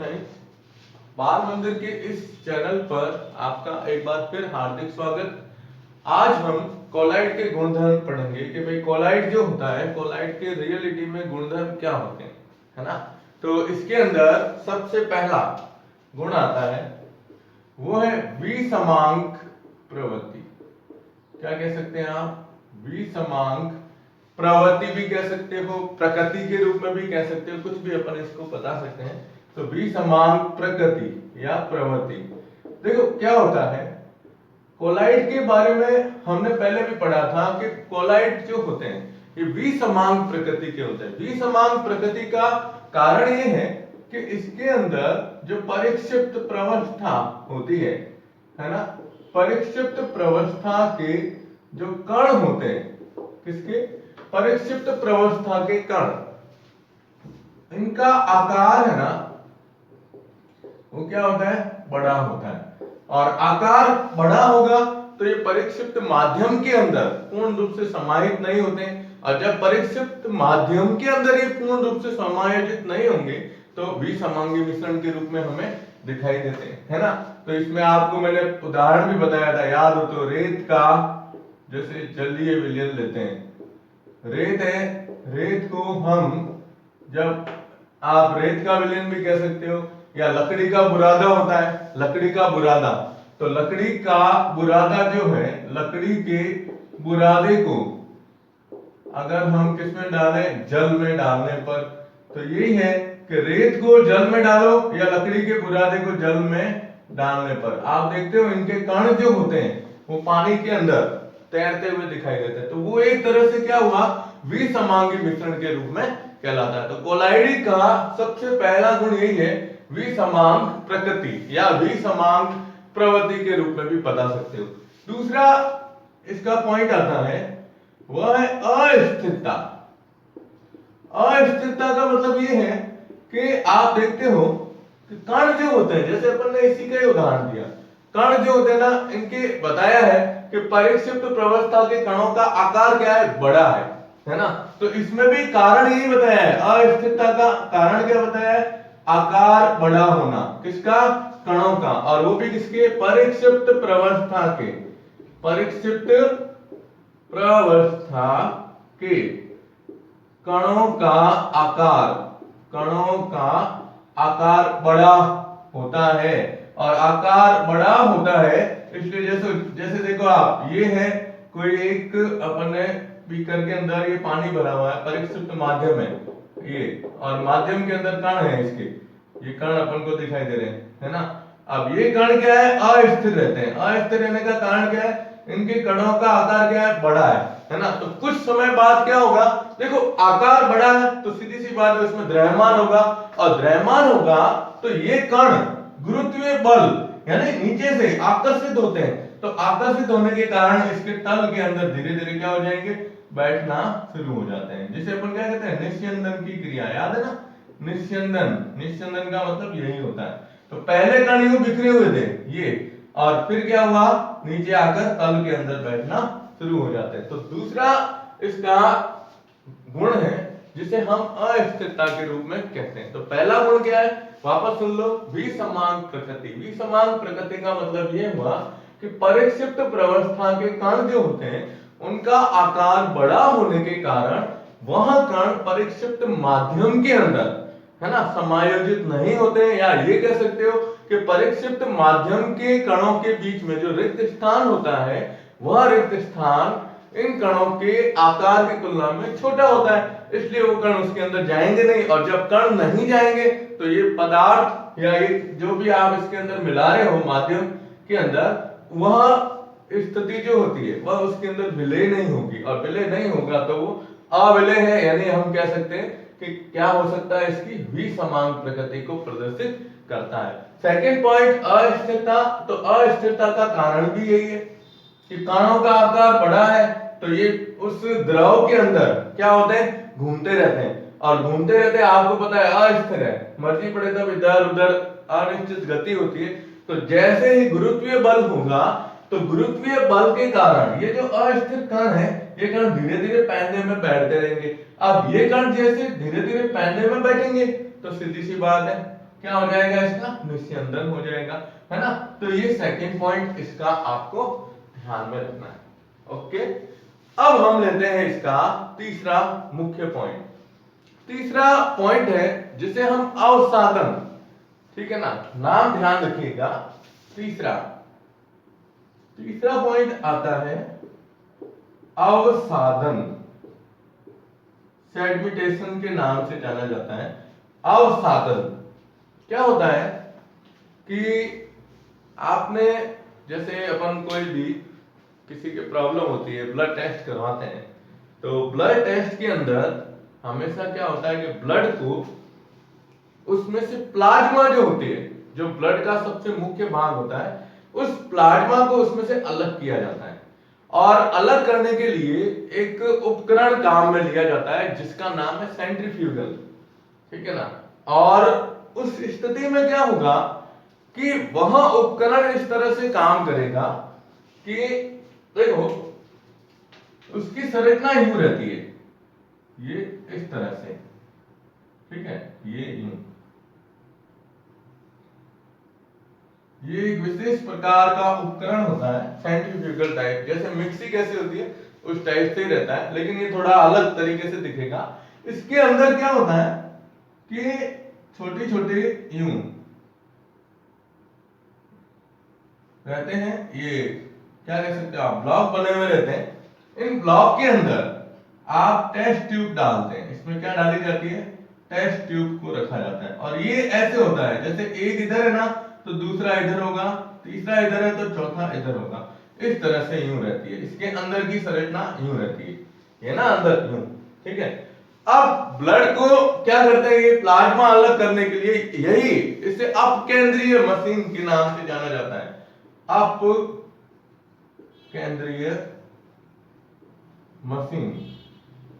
Friends, बाल मंदिर के इस चैनल पर आपका एक बार फिर हार्दिक स्वागत। आज हम कोलाइड के गुणधर्म पढ़ेंगे कि भाई कोलाइड जो होता है, कोलाइड के रियलिटी में गुणधर्म क्या होते हैं, है ना। तो इसके अंदर सबसे पहला गुण आता है, वो है विसमांक प्रवृत्ति। क्या कह सकते हैं आप? विसमांक प्रवृत्ति भी कह सकते हो, प्रकृति के रूप में भी कह सकते हो, कुछ भी अपन इसको बता सकते हैं। तो विसमांक प्रकृति या प्रवृत्ति। देखो क्या होता है, कोलाइड के बारे में हमने पहले भी पढ़ा था कि कोलाइड जो होते हैं ये विसमांक प्रकृति के होते हैं। विसमांक प्रकृति का कारण ये है कि इसके अंदर जो परिक्षिप्त प्रवस्था होती है ना, परिक्षिप्त प्रवस्था के जो कण होते हैं, किसके? परिक्षिप्त प्रवस्था के कण, इनका आकार है ना, वो क्या होता है? बड़ा होता है। और आकार बड़ा होगा तो ये परिक्षिप्त माध्यम के अंदर पूर्ण रूप से समाहित नहीं होते हैं। और जब परिक्षिप्त माध्यम के अंदर ये पूर्ण रूप से समायोजित नहीं होंगे तो विसमांगी मिश्रण के रूप में हमें दिखाई देते हैं, है ना। तो इसमें आपको मैंने उदाहरण भी बताया था, याद हो तो, रेत का जैसे जलीय विलयन लेते हैं, रेत है, रेत को हम जब, आप रेत का विलयन भी कह सकते हो, या लकड़ी का बुरादा होता है, लकड़ी का बुरादा। तो लकड़ी का बुरादा जो है, लकड़ी के बुरादे को अगर हम किस में डालें? जल में डालने पर, तो यही है कि रेत को जल में डालो या लकड़ी के बुरादे को जल में डालने पर आप देखते हो इनके कण जो होते हैं वो पानी के अंदर तैरते हुए दिखाई देते हैं। तो वो एक तरह से क्या हुआ? विसमांगी मिश्रण के रूप में कहलाता है। तो कोलाइडी का सबसे पहला गुण यही है, विसमांग प्रकृति या विसमांग प्रवृत्ति के रूप में भी बता सकते हो। दूसरा इसका पॉइंट आता है, वह है अस्थिरता। अस्थिरता का मतलब ये है कि आप देखते हो कि कण जो होते हैं, जैसे अपन ने इसी का ही उदाहरण दिया, कण जो होते हैं ना, इनके बताया है कि परिक्षिप्त प्रवस्था के कणों का आकार क्या है? बड़ा है ना। तो इसमें भी कारण यही बताया है, अस्थिरता का कारण क्या बताया है? आकार बड़ा होना, किसका? कणों का। और वो भी किसके? परिक्षिप्त प्रवस्था के, परिक्षिप्त प्रवस्था के कणों का आकार, कणों का आकार बड़ा होता है। और आकार बड़ा होता है इसलिए जैसे जैसे देखो आप, ये है कोई एक, अपन ने बीकर के अंदर ये पानी भरा हुआ है, परिक्षिप्त माध्यम है ये, और माध्यम के अंदर कण है, इसके ये कण अपन को दिखाई दे रहे हैं, है ना। अब ये कण क्या है? अस्थिर रहते हैं। अस्थिर रहने का कारण क्या है? इनके कणों का आकार क्या है? बड़ा है ना। तो कुछ समय बाद क्या होगा? देखो आकार बड़ा है तो सीधी सी बात है उसमें द्रव्यमान होगा, और द्रव्यमान होगा तो ये कण गुरुत्वीय बल यानी नीचे से आकर्षित होते हैं। तो आकर्षित होने के कारण इसके तल के अंदर धीरे धीरे क्या हो जाएंगे? बैठना शुरू हो जाते हैं, जिसे अपन क्या कहते हैं? निस्यंदन की क्रिया, याद है ना? निस्यंदन, निस्यंदन का मतलब यही होता है। तो पहले कण यूं बिखरे हुए थे ये, और फिर क्या हुआ? नीचे आकर तल के अंदर बैठना शुरू हो जाते हैं। तो दूसरा इसका गुण है जिसे हम अस्थिरता के रूप में कहते हैं। तो पहला गुण क्या है? वापस सुन लो, विसमांग प्रकृति। विसमांग प्रकृति का मतलब यह हुआ कि परिक्षिप्त प्रवस्था के कण जो होते हैं उनका आकार बड़ा होने के कारण वह कण परिक्षिप्त माध्यम के अंदर, है ना, समायोजित नहीं होते हैं। या ये कह सकते हो कि परिक्षिप्त माध्यम के कणों के बीच में जो रिक्त स्थान होता है, वह रिक्त स्थान इन कणों के आकार की तुलना में छोटा होता है, इसलिए वो कण उसके अंदर जाएंगे नहीं। और जब कण नहीं जाएंगे तो ये पदार्थ या ये जो भी आप इसके अंदर मिला रहे हो माध्यम के अंदर, वह स्थिति जो होती है वह उसके अंदर विलय नहीं होगी, और विलय नहीं होगा तो वो अविलय है। यानी हम कह सकते हैं कि क्या हो सकता है? इसकी विसमांग प्रकृति को प्रदर्शित करता है। सेकंड पॉइंट, अस्थिरता। तो अस्थिरता का कारण भी यही है कि कणों का आकार बड़ा है तो ये उस द्रव के अंदर क्या होते हैं? घूमते रहते हैं, और घूमते रहते हैं, आपको पता है अस्थिर है, मर्जी पड़े तब इधर उधर अनिश्चित गति होती है। तो जैसे ही गुरुत्वीय बल होगा तो गुरुत्वीय बल के कारण ये जो अस्थिर कण है, ये कण धीरे धीरे पैंधे में बैठते रहेंगे। अब ये कण जैसे धीरे धीरे पैंधे में बैठेंगे तो सीधी सी बात है क्या हो जाएगा, इसका निस्यंदन हो जाएगा, है ना। तो ये सेकंड पॉइंट इसका आपको ध्यान में रखना है। ओके, अब हम लेते हैं इसका तीसरा मुख्य पॉइंट। तीसरा पॉइंट है जिसे हम अवसादन, ठीक है ना, नाम ध्यान रखिएगा। तीसरा पॉइंट आता है अवसादन, सेडिमेंटेशन के नाम से जाना जाता है। अवसादन क्या होता है कि आपने, जैसे अपन कोई भी किसी की प्रॉब्लम होती है, ब्लड टेस्ट करवाते हैं, तो ब्लड टेस्ट के अंदर हमेशा क्या होता है कि ब्लड को, उसमें से प्लाज्मा जो होती है, जो ब्लड का सबसे मुख्य भाग होता है, उस प्लाज्मा को उसमें से अलग किया जाता है। और अलग करने के लिए एक उपकरण काम में लिया जाता है जिसका नाम है सेंट्रीफ्यूगल, ठीक है ना। और उस स्थिति में क्या होगा कि वह उपकरण इस तरह से काम करेगा कि देखो, उसकी संरचना यूं रहती है, ये इस तरह से, ठीक है, ये यूं, ये एक विशेष प्रकार का उपकरण होता है सेंट्रीफ्यूगल टाइप, जैसे मिक्सी कैसे होती है उस टाइप से ही रहता है, लेकिन ये थोड़ा अलग तरीके से दिखेगा। इसके अंदर क्या होता है कि छोटे छोटे यूं रहते हैं, ये क्या कह सकते हो आप, ब्लॉक बने हुए रहते हैं। इन ब्लॉक के अंदर आप टेस्ट ट्यूब डालते हैं, इसमें क्या डाली जाती है, टेस्ट ट्यूब को रखा जाता है। और ये ऐसे होता है, जैसे एक इधर है ना तो दूसरा इधर होगा, तीसरा इधर है तो चौथा इधर होगा, इस तरह से यूं रहती है। इसके अंदर की संरचना यूं रहती है, ये ना अंदर यूं, ठीक है। अब ब्लड को क्या करते हैं, ये प्लाज्मा अलग करने के लिए, यही इसे अपकेंद्रीय मशीन के नाम से जाना जाता है, अप केंद्रीय मशीन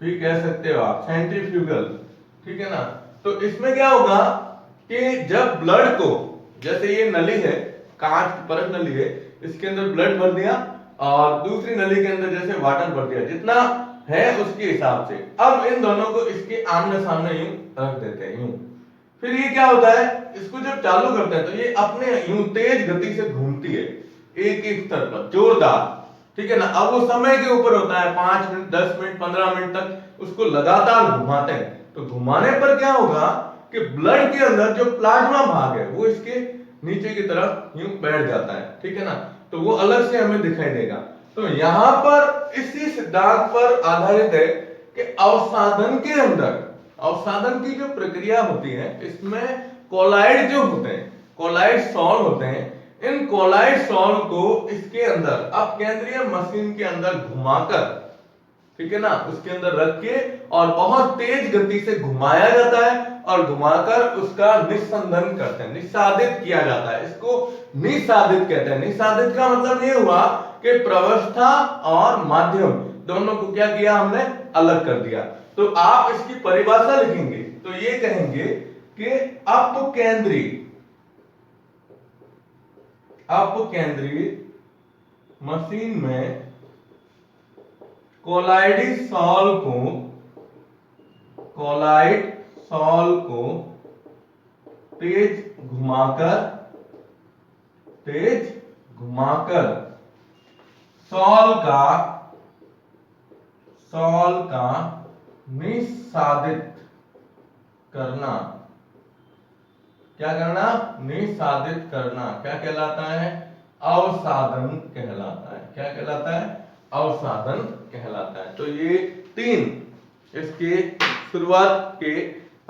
भी कह सकते हो आप, सेंट्रीफ्यूगल, ठीक है ना। तो इसमें क्या होगा कि जब ब्लड को, जैसे ये नली है, कांच परत नली है, इसके अंदर ब्लड भर दिया और दूसरी नली के अंदर जैसे वाटर भर दिया, जितना है उसके हिसाब से। अब इन दोनों को इसके आमने सामने यूं रख देते हैं, यूं। फिर ये क्या होता है, इसको जब चालू करते हैं तो ये अपने यूं तेज गति से घूमती है, एक एक स्तर पर जोरदार, ठीक है ना। अब वो समय के ऊपर होता है, 5 मिनट 10 मिनट 15 मिनट तक उसको लगातार घुमाते हैं। तो घुमाने पर क्या होगा कि ब्लड के अंदर जो प्लाज्मा भाग है वो इसके नीचे की तरफ यूं बैठ जाता है, ठीक है ना। तो वो अलग से हमें दिखाई देगा। तो यहां पर इसी सिद्धांत पर आधारित है कि अवसादन के अंदर, अवसादन की जो प्रक्रिया होती है, इसमें कोलाइड जो होते हैं, कोलाइड सॉल्व होते हैं, इन कोलाइड सॉल्व को इसके अंदर अपकेंद्रीय मशीन के अंदर घुमाकर, ठीक है ना, उसके अंदर रख के और बहुत तेज गति से घुमाया जाता है और घुमाकर उसका निस्संदन करते हैं, निस्सादित किया जाता है। इसको निस्सादित कहते हैं। निस्सादित का मतलब ये हुआ कि प्रवस्था और माध्यम दोनों को क्या किया हमने, अलग कर दिया। तो आप इसकी परिभाषा लिखेंगे तो ये कहेंगे कि अपकेंद्रीय मशीन में कोलाइड सॉल को तेज घुमाकर सॉल का निस्सादित करना, क्या करना, निस्सादित करना, क्या कहलाता है, अवसादन कहलाता है। क्या कहलाता है, अवसादन कहलाता है। तो ये 3 इसके शुरुआत के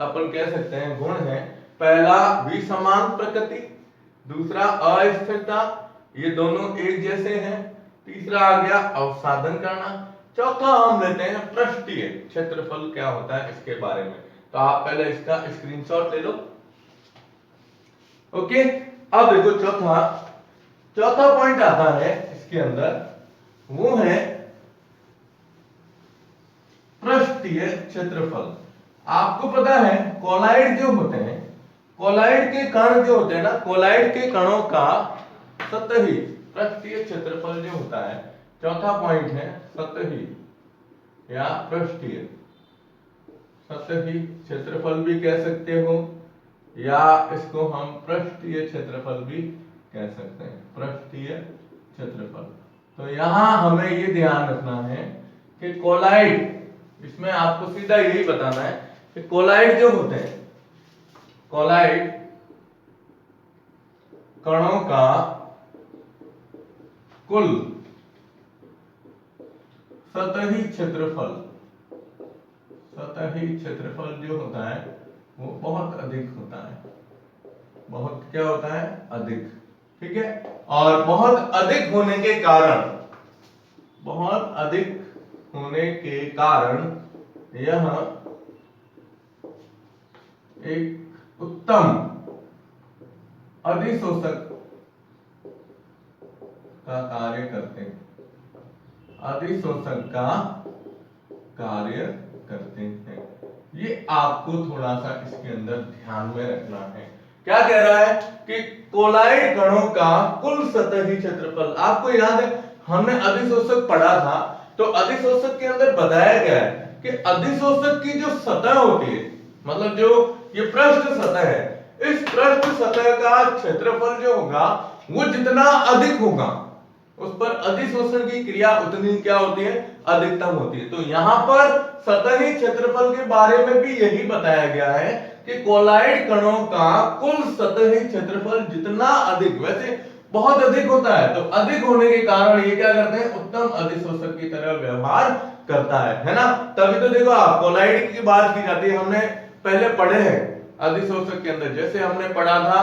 अपन कह सकते हैं गुण हैं। पहला विसमान प्रकृति, दूसरा अस्थिरता, ये दोनों एक जैसे हैं, तीसरा आ गया अवसादन करना, चौथा हम लेते हैं पृष्ठीय क्षेत्रफल क्या होता है इसके बारे में। तो आप पहले इसका स्क्रीनशॉट ले लो। ओके, अब देखो चौथा पॉइंट आता है इसके अंदर, वो है पृष्ठीय क्षेत्रफल। आपको पता है कोलाइड जो होते हैं, कोलाइड के कण जो होते हैं ना, कोलाइड के कणों का सतही पृष्ठीय क्षेत्रफल जो होता है, चौथा पॉइंट है सतही या पृष्ठीय, सतही क्षेत्रफल भी कह सकते हो या इसको हम पृष्ठीय क्षेत्रफल भी कह सकते हैं, पृष्ठीय क्षेत्रफल। तो यहां हमें ये ध्यान रखना है कि कोलाइड, इसमें आपको सीधा यही बताना है कि कोलाइड जो होते हैं, कोलाइड कणों का कुल सतही क्षेत्रफल, सतही क्षेत्रफल जो होता है वो बहुत अधिक होता है, बहुत क्या होता है, अधिक। ठीक है, और बहुत अधिक होने के कारण, बहुत अधिक होने के कारण यह एक उत्तम अधिशोषक का कार्य करते हैं, अधिशोषक का कार्य करते हैं। ये आपको थोड़ा सा इसके अंदर ध्यान में रखना है। क्या कह रहा है कि कोलाइड कणों का कुल सतही क्षेत्रफल, आपको याद है हमने अधिशोषक पढ़ा था, तो अधिशोषक के अंदर बताया गया है कि अधिशोषक की जो सतह होती है, मतलब जो ये पृष्ठ सतह है, इस पृष्ठ सतह का क्षेत्रफल जो होगा वो जितना अधिक होगा उस पर अधिशोषण की क्रिया उतनी क्या होती है, अधिकतम होती है। तो यहां पर सतही क्षेत्रफल के बारे में भी यही बताया गया है कि कोलाइड कणों का कुल सतही क्षेत्रफल जितना अधिक, वैसे बहुत अधिक होता है, तो अधिक होने के कारण ये क्या करते हैं, उत्तम अधिशोषक की तरह व्यवहार करता है ना। तभी तो देखो आप कोलाइड की बात की जाती है, हमने पहले पढ़े हैं अधिशोषक के अंदर, जैसे हमने पढ़ा था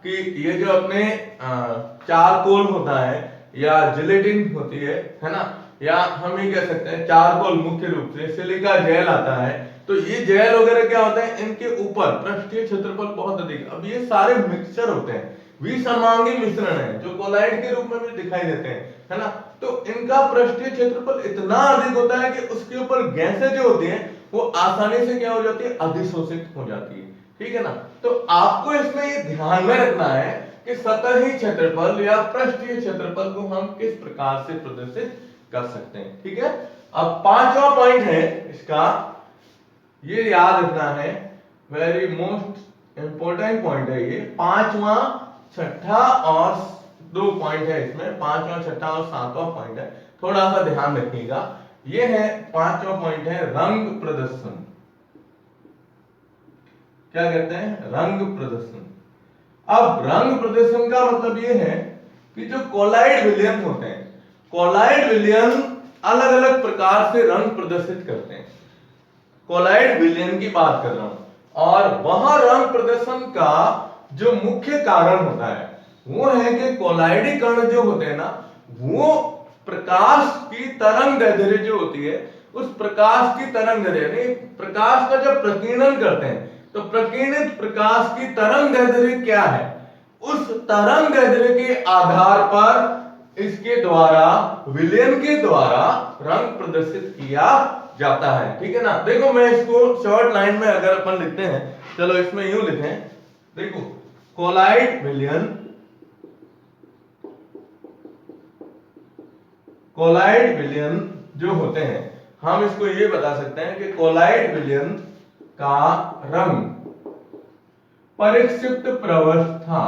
कि ये जो अपने चारकोल होता है या जिलेटिन होती है ना, या हम ये कह सकते हैं चारकोल, मुख्य रूप से सिलिका जेल आता है, तो ये जेल वगैरह क्या होते हैं, इनके ऊपर पृष्ठीय क्षेत्रफल बहुत अधिक। अब ये सारे मिक्सचर होते हैं, विसमांगी मिश्रण है जो कोलाइड के रूप में भी दिखाई देते हैं, है ना। तो इनका पृष्ठीय क्षेत्रफल इतना अधिक होता है कि उसके ऊपर गैसें जो होती हैं वो आसानी से क्या हो जाती है, अधिशोषित हो जाती है। ठीक है ना। तो आपको इसमें ये ध्यान में रखना है कि सतही क्षेत्रफल या पृष्ठीय क्षेत्रफल को हम किस प्रकार से प्रदर्शित कर सकते हैं। ठीक है, अब पांचवा पॉइंट है इसका, ये याद रखना है, वेरी मोस्ट इंपॉर्टेंट पॉइंट है ये, पांचवा, छठा और दो पॉइंट है इसमें, पांचवा, छठा और सातवां पॉइंट है, थोड़ा सा ध्यान रखिएगा। ये है पांचवा पॉइंट है रंग प्रदर्शन। क्या कहते हैं, रंग प्रदर्शन। अब रंग प्रदर्शन का मतलब ये है कि जो कोलाइड विलयन होते हैं, कोलाइड विलयन अलग अलग प्रकार से रंग प्रदर्शित करते हैं, कोलाइड विलयन की बात कर रहा हूं। और वह रंग प्रदर्शन का जो मुख्य कारण होता है वो है कि कोलाइडी कण जो होते हैं ना, वो प्रकाश की तरंग दैर्ध्य जो होती है, उस प्रकाश की तरंग दैर्ध्य, प्रकाश का जब प्रकीर्णन करते हैं तो प्रकीर्णित प्रकाश की तरंग दैर्ध्य क्या है, उस तरंग दैर्ध्य के आधार पर इसके द्वारा, विलयन के द्वारा रंग प्रदर्शित किया जाता है। ठीक है ना। देखो मैं इसको शॉर्ट लाइन में अगर अपन लिखते हैं, चलो इसमें यूं लिखें, देखो कोलाइड विलयन, कोलाइड विलयन जो होते हैं, हम इसको ये बता सकते हैं कि कोलाइड विलयन का रंग परिक्षिप्त प्रवस्था,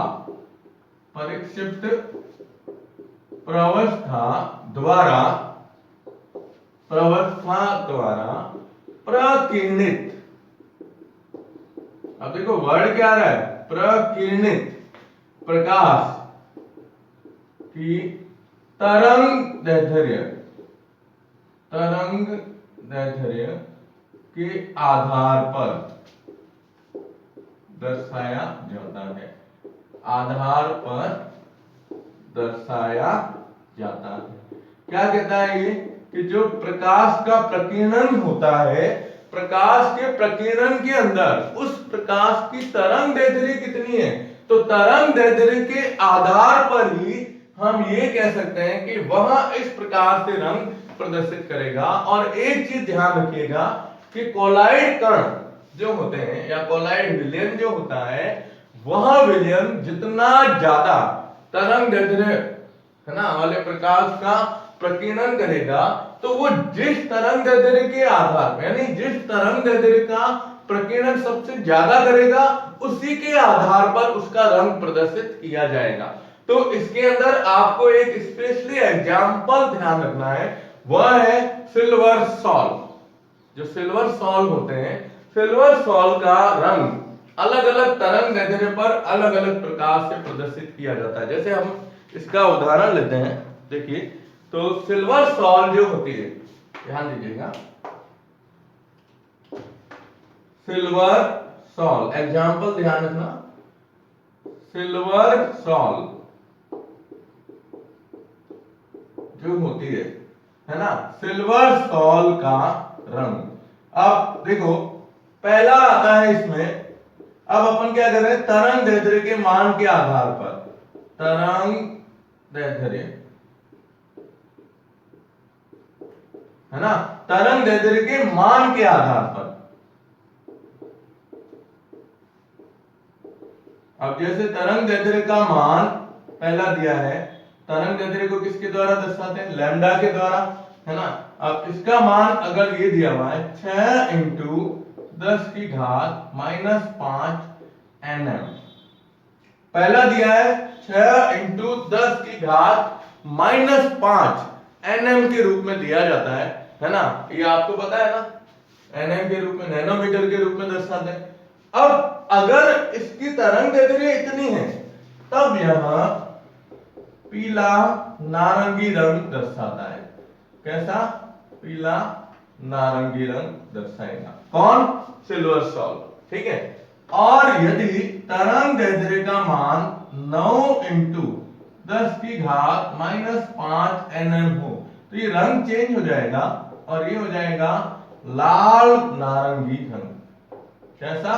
परिक्षिप्त प्रवस्था द्वारा, प्रवस्था द्वारा प्रकीर्णित, अब देखो वर्ड क्या आ रहा है, प्रकीर्णित प्रकाश की तरंग दैर्ध्य, तरंग दैर्ध्य के आधार पर दर्शाया जाता है, आधार पर दर्शाया जाता है। क्या कहता है ये कि जो प्रकाश का प्रकीर्णन होता है, प्रकाश के प्रकीर्णन के अंदर उस प्रकाश की तरंग दैर्ध्य कितनी है, तो तरंग दैर्ध्य के आधार पर ही हम ये कह सकते हैं कि वह इस प्रकार से रंग प्रदर्शित करेगा। और एक चीज ध्यान रखिएगा कि कोलाइड कण जो होते हैं या कोलाइड विलयन जो होता है, वह विलयन जितना ज्यादा तरंग दैर्ध्य है ना वाले प्रकाश का प्रकीर्णन करेगा तो वो जिस तरंग दैर्ध्य के आधार पर, यानी जिस तरंग दैर्ध्य का प्रकीर्णन सबसे ज्यादा करेगा उसी के आधार पर उसका रंग प्रदर्शित किया जाएगा। तो इसके अंदर आपको एक स्पेशली एग्जांपल ध्यान रखना है, वह है सिल्वर सॉल्व। जो सिल्वर सॉल्व होते हैं, सिल्वर सॉल्व का रंग अलग अलग तरंग दैर्ध्य पर अलग अलग प्रकार से प्रदर्शित किया जाता है। जैसे हम इसका उदाहरण लेते हैं, देखिए, तो सिल्वर सॉल्व जो होती है, ध्यान दीजिएगा, सिल्वर सॉल्व एग्जांपल ध्यान रखना, सिल्वर सॉल्व जो होती है ना, सिल्वर सॉल्व का रंग, अब देखो पहला आता है इसमें, अब अपन क्या कर रहे हैं, तरंग दैर्ध्य के मान के आधार पर, तरंग दैर्ध्य है ना, तरंग दैर्ध्य के मान के आधार पर, अब जैसे तरंग दैर्ध्य का मान पहला दिया है, तरंग दैर्ध्य को किसके द्वारा दर्शाते हैं, लैम्डा के द्वारा, है ना। अब इसका मान अगर ये दिया हुआ है 6 इंटू 10 की घात -5 nm, पहला दिया है 6 इंटू 10 की घात -5 nm के रूप में दिया जाता है ना, ये आपको पता है ना, nm के रूप में, नैनोमीटर के रूप में दर्शाते हैं। अब अगर इसकी तरंग दैर्ध्य इतनी है तब यहां पीला नारंगी रंग दर्शाता है, कैसा, पीला नारंगी रंग दर्शाएगा, कौन, सिल्वर सॉल्व, ठीक है। और यदि तरंग दैर्ध्य का मान 9 इंटू 10 की घात -5 nm हो तो ये रंग चेंज हो जाएगा और ये हो जाएगा लाल नारंगी रंग, कैसा,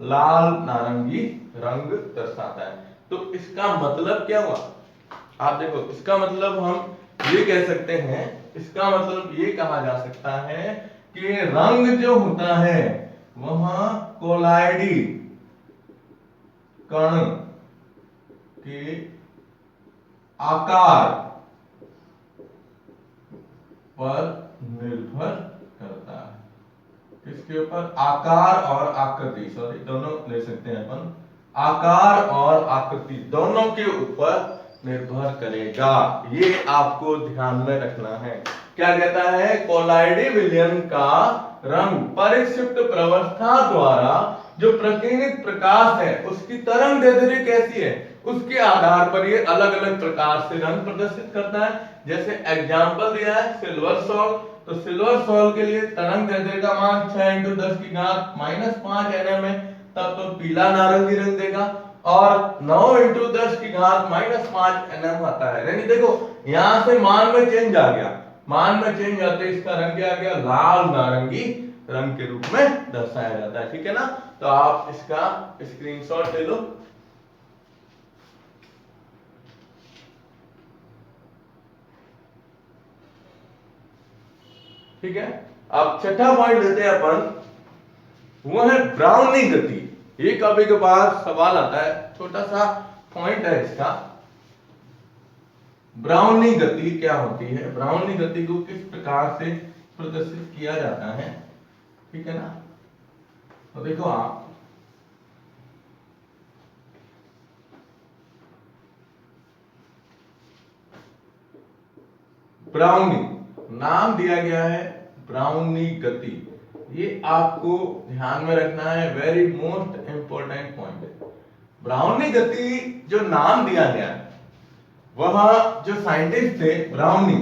लाल नारंगी रंग दर्शाता है। तो इसका मतलब क्या हुआ, आप देखो, इसका मतलब हम ये कह सकते हैं, इसका मतलब ये कहा जा सकता है कि रंग जो होता है वह कोलाइडी कण के आकार पर निर्भर करता है, किसके ऊपर, आकार और आकृति, सॉरी दोनों ले सकते हैं अपन, आकार और आकृति दोनों के ऊपर निर्भर करेगा, ये आपको ध्यान में रखना है। क्या कहता है, कोलाइडी विलयन का रंग परिक्षिप्त प्रवस्था द्वारा जो प्रकीर्णित प्रकाश है उसकी तरंग दैर्ध्य कैसी है उसके आधार पर ये अलग अलग प्रकार से रंग प्रदर्शित करता है। जैसे एग्जांपल दिया है सिल्वर सॉल्व, तो सिल्वर सॉल्व के लिए तरंग दैर्ध्य का मान 6 इंटू 10 की घात -5 nm है, तब तो पीला नारंगी रंग देगा, और 9 इंटू 10 की घात -5 nm आता है, यानी देखो यहां से मान में चेंज आ गया, मान में चेंज आते इसका रंग क्या आ गया, लाल नारंगी रंग के रूप में दर्शाया जाता है, ठीक है ना। तो आप इसका स्क्रीनशॉट ले लो। ठीक है, अब छठा पॉइंट लेते हैं अपन, वो है ब्राउनी गति। ये कभी कभार सवाल आता है, छोटा सा पॉइंट है इसका, ब्राउनी गति क्या होती है, ब्राउनी गति को किस प्रकार से प्रदर्शित किया जाता है, ठीक है ना। तो देखो आप, ब्राउनी नाम दिया गया है, ब्राउनी गति, ये आपको ध्यान में रखना है, वेरी मोस्ट इंपॉर्टेंट पॉइंट है। ब्राउनी गति जो नाम दिया गया है, वह जो साइंटिस्ट थे ब्राउनी,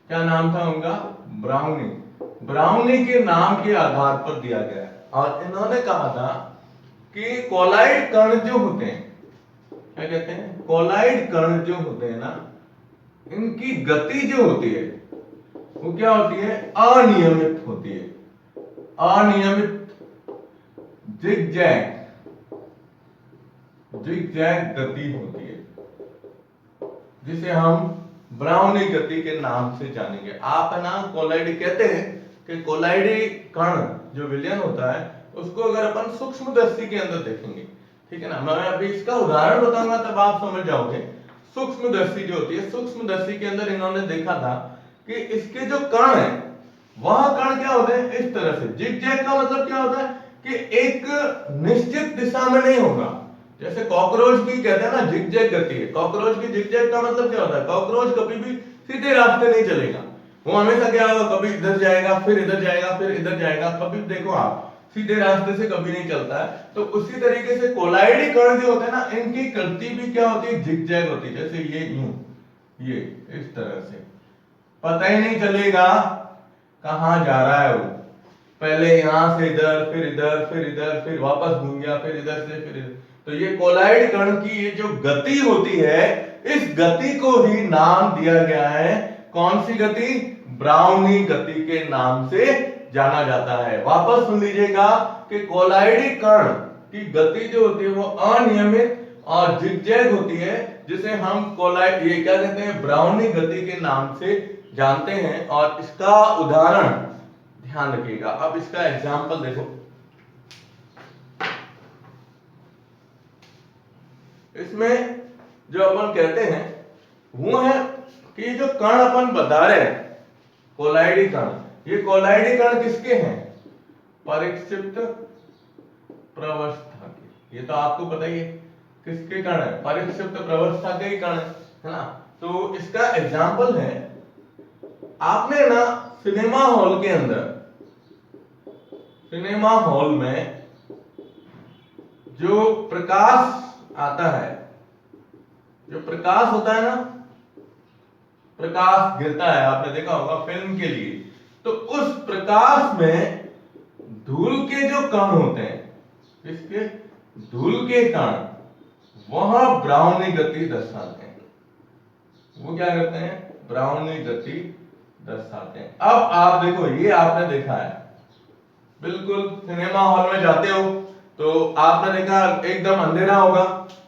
क्या नाम था उनका, ब्राउनी, ब्राउनी के नाम के आधार पर दिया गया है। और इन्होंने कहा था कि कोलाइड कण जो होते हैं, क्या कहते हैं, कोलाइड कण जो होते हैं ना, इनकी गति जो होती है वो क्या होती है, अनियमित होती है, अनियमित जिगजैग गति होती है, जिसे हम ब्राउनी गति के नाम से जानेंगे। आप है ना, कोलाइड कहते हैं कि कोलाइडी कण जो विलयन होता है उसको अगर अपन सूक्ष्मदर्शी के अंदर देखेंगे, ठीक है ना, मैं अभी इसका उदाहरण बताऊंगा तब आप समझ जाओगे। सूक्ष्मदर्शी जो होती है, सूक्ष्मदर्शी के अंदर इन्होंने देखा था कि इसके जो कण है वह कण क्या होते हैं इस तरह से। जिगजैग का मतलब क्या होता है कि एक निश्चित दिशा में नहीं होगा। जैसे कॉकरोच की कहते हैं ना जिगजैग गति है, कॉकरोच की जिगजैग का मतलब क्या होता है, कॉकरोच कभी भी सीधे रास्ते नहीं चलेगा, वो हमेशा क्या होगा, कभी इधर जाएगा फिर इधर जाएगा फिर इधर जाएगा, कभी देखो आप सीधे रास्ते से कभी नहीं चलता है। तो उसी तरीके से कोलाइडी कण जो होते हैं ना, इनकी गति भी क्या होती है, जिगजैग होती है। जैसे ये यूं, ये इस तरह से पता ही नहीं चलेगा कहां जा रहा है वो, पहले यहां से इधर फिर इधर फिर इधर फिर वापस घूम गया फिर इधर से फिर इधर। तो ये कोलाइड कण की ये जो गति होती है, इस गति को ही नाम दिया गया है, कौन सी गति, ब्राउनी गति के नाम से जाना जाता है। वापस सुन लीजिएगा कि कोलाइडी कण की गति जो होती है वो अनियमित और जिगजैग होती है, जिसे हम कोलाइड ये क्या कहते हैं, ब्राउनी गति के नाम से जानते हैं। और इसका उदाहरण ध्यान रखिएगा। अब इसका एग्जाम्पल देखो, इसमें जो अपन कहते हैं वो है कि जो कण अपन बता रहे हैं कोलाइडी कण, ये कोलाइडी कण किसके हैं, परिक्षिप्त प्रवस्था के। ये तो आपको पता ही है किसके कण है, परिक्षिप्त प्रवस्था के ही कण है ना। तो इसका एग्जाम्पल है, आपने ना सिनेमा हॉल के अंदर, सिनेमा हॉल में जो प्रकाश आता है, जो प्रकाश होता है ना, प्रकाश गिरता है, आपने देखा होगा फिल्म के लिए, तो उस प्रकाश में धूल के जो कण होते हैं, इसके धूल के कण वह ब्राउनी गति दर्शाते हैं। वो क्या करते हैं, ब्राउनी गति दर्शाते हैं। अब आप देखो, ये आपने देखा है, बिल्कुल सिनेमा हॉल में जाते हो तो आपने देखा एकदम अंधेरा होगा,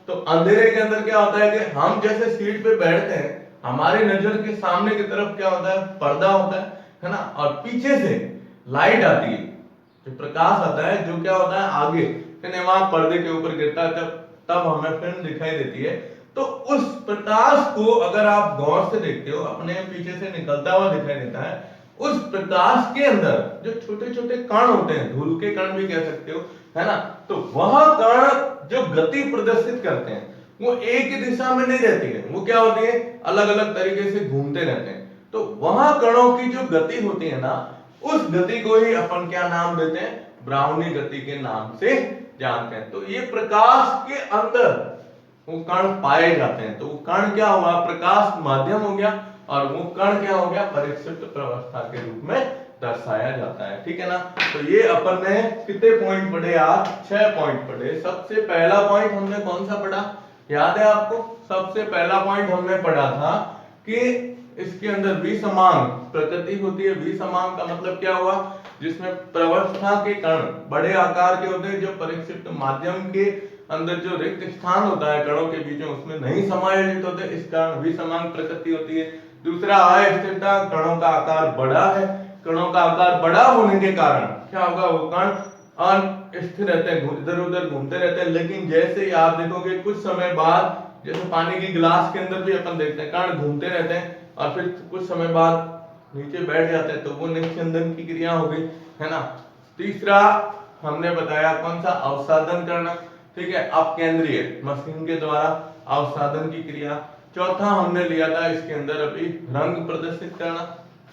तो अंधेरे के अंदर क्या होता है कि हम जैसे सीट पे बैठते हैं, हमारी नजर के सामने की तरफ क्या होता है, पर्दा होता है ना, और पीछे से लाइट आती है, जो प्रकाश आता है, जो क्या होता है आगे सिनेमा पर्दे के ऊपर गिरता है, तब हमें फिल्म दिखाई देती है। तो उस प्रकाश को अगर आप गौर से देखते हो, अपने पीछे से निकलता हुआ दिखाई देता है, उस प्रकाश के अंदर जो छोटे छोटे कण होते हैं, धूल के कण भी कह सकते हो, है ना, तो वह कण जो गति प्रदर्शित करते हैं वो एक ही दिशा में नहीं रहती है, वो क्या होती है, अलग अलग तरीके से घूमते रहते हैं। तो वहां कणों की जो गति होती है ना, उस गति को ही अपन क्या नाम देते हैं, ब्राउनी गति के नाम से जानते हैं। तो ये प्रकाश के अंदर वो कण पाए जाते हैं। तो वो कण क्या हुआ, प्रकाश माध्यम हो गया, और वो कण क्या हो गया, परिक्षिप्त प्रवस्था के रूप में दर्शाया जाता है। ठीक है ना। तो ये अपन ने कितने पॉइंट पढ़े आज, 6 पॉइंट पढ़े। सबसे पहला पॉइंट हमने कौन सा पढ़ा, याद है आपको, सबसे पहला पॉइंट हमने पढ़ा था कि इसके अंदर विसमांग प्रकृति होती है। विसमांग का मतलब क्या हुआ, जिसमें प्रवस्था के कण बड़े आकार के होते हैं, जो परिक्षिप्त माध्यम के अंदर जो रिक्त स्थान होता है कणों के बीच में, उसमें नहीं समायोजित होते, इस कारण विसमांग प्रकृति होती है। दूसरा अस्थिरता, कणों का आकार बड़ा है, कणों का आकार बड़ा होने के कारण क्या होगा, वो कण अस्थिर रहते हैं, इधर उधर घूमते रहते हैं। लेकिन जैसे ही आप देखोगे कुछ समय बाद, जैसे पानी की गिलास के अंदर भी अपन देखते हैं कण घूमते रहते हैं, और फिर कुछ समय बाद नीचे बैठ जाते हैं, तो वो निस्यंदन की क्रिया हो गई, है ना। तीसरा हमने बताया कौन सा, अवसादन करना, ठीक है, अपकेंद्रीय मशीन के द्वारा अवसादन की क्रिया। चौथा हमने लिया था इसके अंदर अभी, रंग प्रदर्शित करना,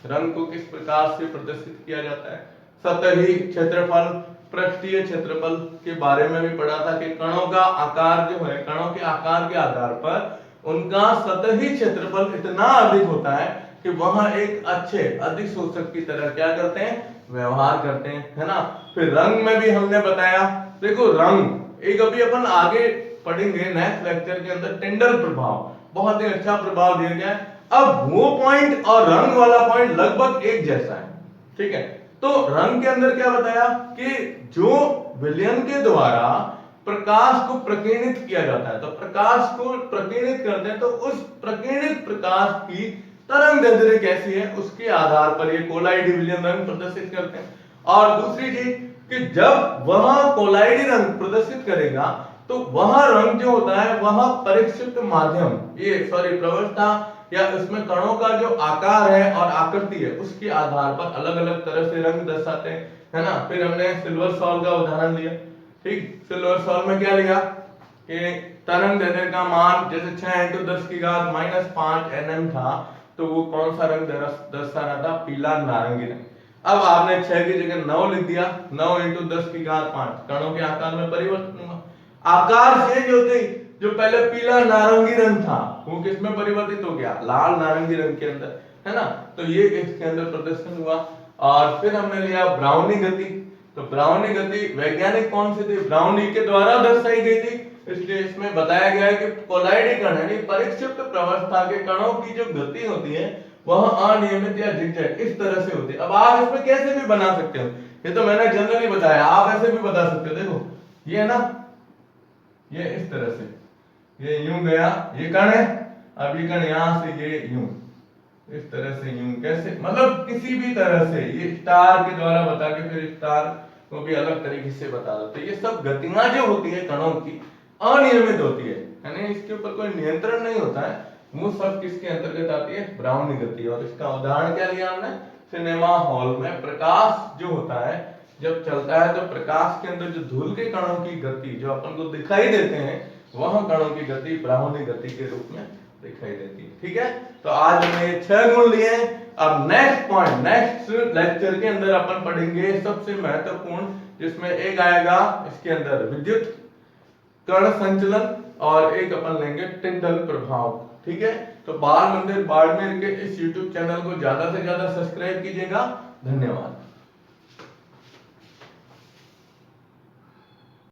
रंग को किस प्रकार से प्रदर्शित किया जाता है। सतही क्षेत्रफल, पृष्ठीय क्षेत्रफल के बारे में भी पढ़ा था कि कणों का आकार जो है, कणों के आकार के आधार पर उनका सतही क्षेत्रफल इतना अधिक होता है कि वह एक अच्छे अधिशोषक की तरह क्या करते हैं, व्यवहार करते हैं, है ना। फिर रंग में भी हमने बताया, देखो रंग एक अभी अपन आगे पढ़ेंगे नेक्स्ट लेक्चर के अंदर, टिंडल प्रभाव, बहुत ही अच्छा प्रभाव दिया गया है। अब वो पॉइंट और रंग वाला पॉइंट लगभग एक जैसा है, ठीक है। तो रंग के अंदर क्या बताया कि जो विलयन के द्वारा प्रकाश को प्रकीर्णित किया जाता है, तो प्रकाश को प्रकीर्णित करते हैं, तो उस प्रकीर्णित प्रकाश की तरंग दैर्ध्य कैसी है, उसके आधार पर ये कोलाइडी विलयन रंग प्रदर्शित करते हैं। और दूसरी चीज कि जब वह कोलाइडी रंग प्रदर्शित करेगा तो वह रंग जो होता है वह परिक्षिप्त माध्यम, ये सॉरी प्रवस्था या इसमें कणों का जो आकार है और आकृति है उसके आधार पर अलग अलग तरह से रंग दर्शाते हैं, है ना। फिर हमने सिल्वर सॉल्ट का उदाहरण लिया, ठीक। सिल्वर सॉल्ट में क्या लिया कि तरंग दैर्ध्य का मान जैसे 6 × 10⁻⁵ nm था, तो वो कौन सा रंग दर्शा रहा था, पीला नारंगी रंग। अब आपने 6 की जगह 9 लिख दिया, 9 × 10⁵5 कणों के आकार में परिवर्तन हुआ, आकार चेंज होते ही जो पहले पीला नारंगी रंग था वो किस में परिवर्तित हो गया, लाल नारंगी रंग के अंदर, है ना। तो ये इसके अंदर प्रदर्शन हुआ। और फिर हमने लिया ब्राउनी गति, तो ब्राउनी गति वैज्ञानिक कौन से थे, ब्राउनी के द्वारा दर्शाई गई थी, इसलिए इसमें बताया गया है कि कोलाइडी कण यानी परिक्षिप्त प्रवस्था के कणों की जो गति होती है वह अनियमित या झिकझक इस तरह से होती है। अब आप इसमें कैसे भी बना सकते हो, ये तो मैंने जनरली बताया, आप ऐसे भी बता सकते हो। देखो ये है ना, ये इस तरह से, ये यूं गया, ये कण है, अब ये कण यहां से ये यूं, इस तरह से यूं, कैसे, मतलब किसी भी तरह से, ये स्टार के द्वारा बता के फिर स्टार को भी अलग तरीके से बता दो। तो ये सब गतियां जो होती है कणों की अनियमित होती है, यानी इसके ऊपर कोई नियंत्रण नहीं होता है, वो सब किसके अंतर्गत आती है, ब्राउनी गति। और इसका उदाहरण क्या लिया हमने, सिनेमा हॉल में प्रकाश जो होता है जब चलता है तो प्रकाश के अंदर जो धूल के कणों की गति जो अपन को दिखाई देते हैं वह कणों की गति ब्राउनी गति के रूप में दिखाई देती है, ठीक है। तो आज हमने 6 गुण लिए। अब नेक्स्ट पॉइंट, नेक्स्ट लेक्चर के अंदर अपन पढ़ेंगे सबसे महत्वपूर्ण, जिसमें एक आएगा इसके अंदर विद्युत कण संचलन और एक अपन लेंगे टिंडल प्रभाव, ठीक है। तो बाल मंदिर बाड़मेर के इस YouTube चैनल को ज्यादा से ज्यादा सब्सक्राइब कीजिएगा। धन्यवाद।